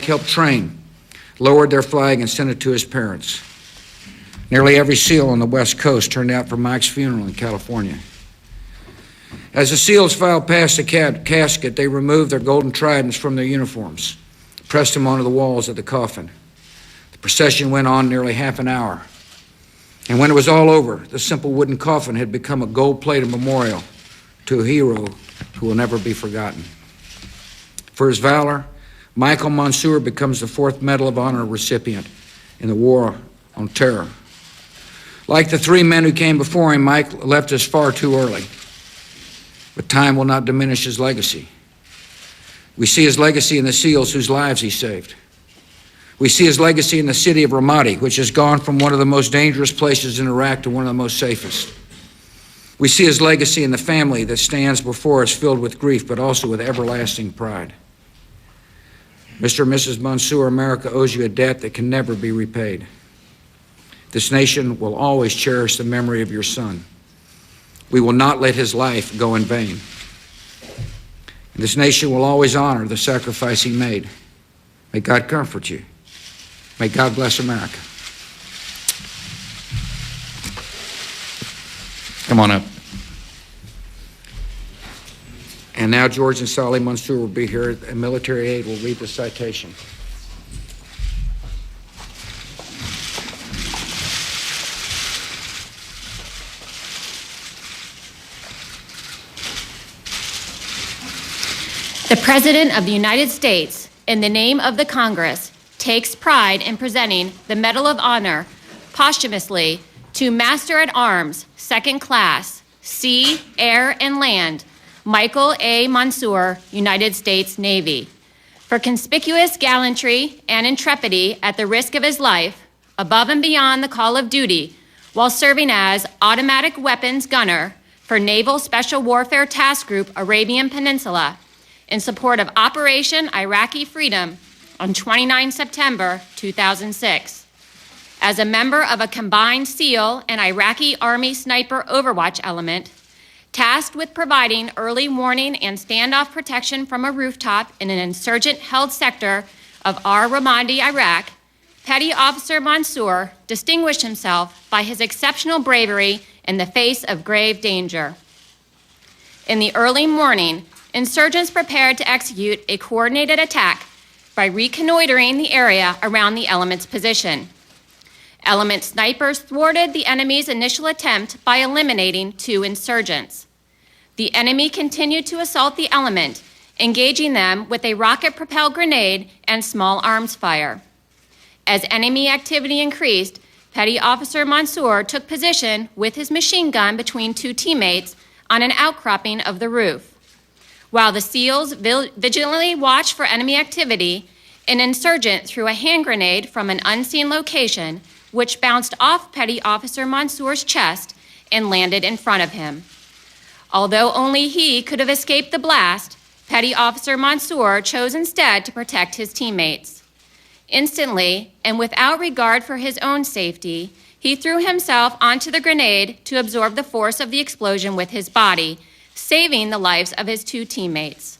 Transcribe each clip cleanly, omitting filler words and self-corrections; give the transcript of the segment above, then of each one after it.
helped train, lowered their flag and sent it to his parents. Nearly every SEAL on the West Coast turned out for Mike's funeral in California. As the SEALs filed past the casket, they removed their golden tridents from their uniforms, pressed them onto the walls of the coffin. The procession went on nearly half an hour. And when it was all over, the simple wooden coffin had become a gold-plated memorial to a hero who will never be forgotten. For his valor, Michael Monsoor becomes the 4th Medal of Honor recipient in the War on Terror. Like the 3 men who came before him, Mike left us far too early. But time will not diminish his legacy. We see his legacy in the SEALs whose lives he saved. We see his legacy in the city of Ramadi, which has gone from one of the most dangerous places in Iraq to one of the most safest. We see his legacy in the family that stands before us filled with grief, but also with everlasting pride. Mr. and Mrs. Monsoor, America owes you a debt that can never be repaid. This nation will always cherish the memory of your son. We will not let his life go in vain. And this nation will always honor the sacrifice he made. May God comfort you. May God bless America. Come on up. And now George and Sally Monsoor will be here, and military aid will read the citation. The President of the United States, in the name of the Congress, takes pride in presenting the Medal of Honor posthumously to Master at Arms, 2nd Class, Sea, Air, and Land, Michael A. Monsoor, United States Navy, for conspicuous gallantry and intrepidity at the risk of his life, above and beyond the call of duty, while serving as automatic weapons gunner for Naval Special Warfare Task Group Arabian Peninsula, in support of Operation Iraqi Freedom on 29 September 2006. As a member of a combined SEAL and Iraqi Army sniper overwatch element, tasked with providing early warning and standoff protection from a rooftop in an insurgent-held sector of Ramadi, Iraq, Petty Officer Monsoor distinguished himself by his exceptional bravery in the face of grave danger. In the early morning, insurgents prepared to execute a coordinated attack by reconnoitering the area around the element's position. Element snipers thwarted the enemy's initial attempt by eliminating 2 insurgents. The enemy continued to assault the element, engaging them with a rocket-propelled grenade and small arms fire. As enemy activity increased, Petty Officer Monsoor took position with his machine gun between 2 teammates on an outcropping of the roof. While the SEALs vigilantly watched for enemy activity, an insurgent threw a hand grenade from an unseen location, which bounced off Petty Officer Monsoor's chest and landed in front of him. Although only he could have escaped the blast, Petty Officer Monsoor chose instead to protect his teammates. Instantly, and without regard for his own safety, he threw himself onto the grenade to absorb the force of the explosion with his body, saving the lives of his 2 teammates.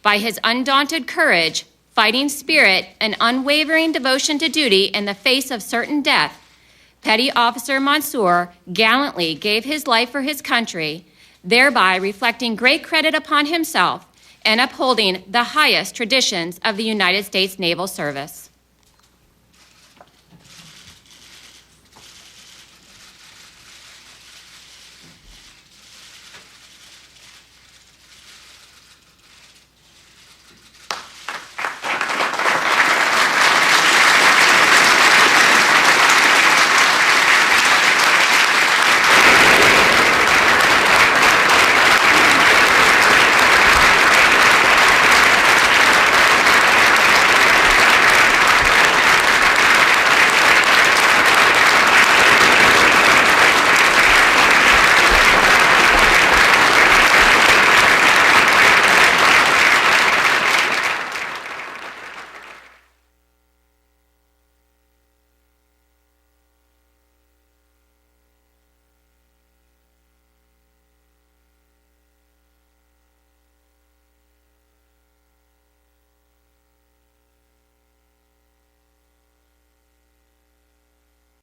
By his undaunted courage, fighting spirit, and unwavering devotion to duty in the face of certain death, Petty Officer Monsoor gallantly gave his life for his country, thereby reflecting great credit upon himself and upholding the highest traditions of the United States Naval Service.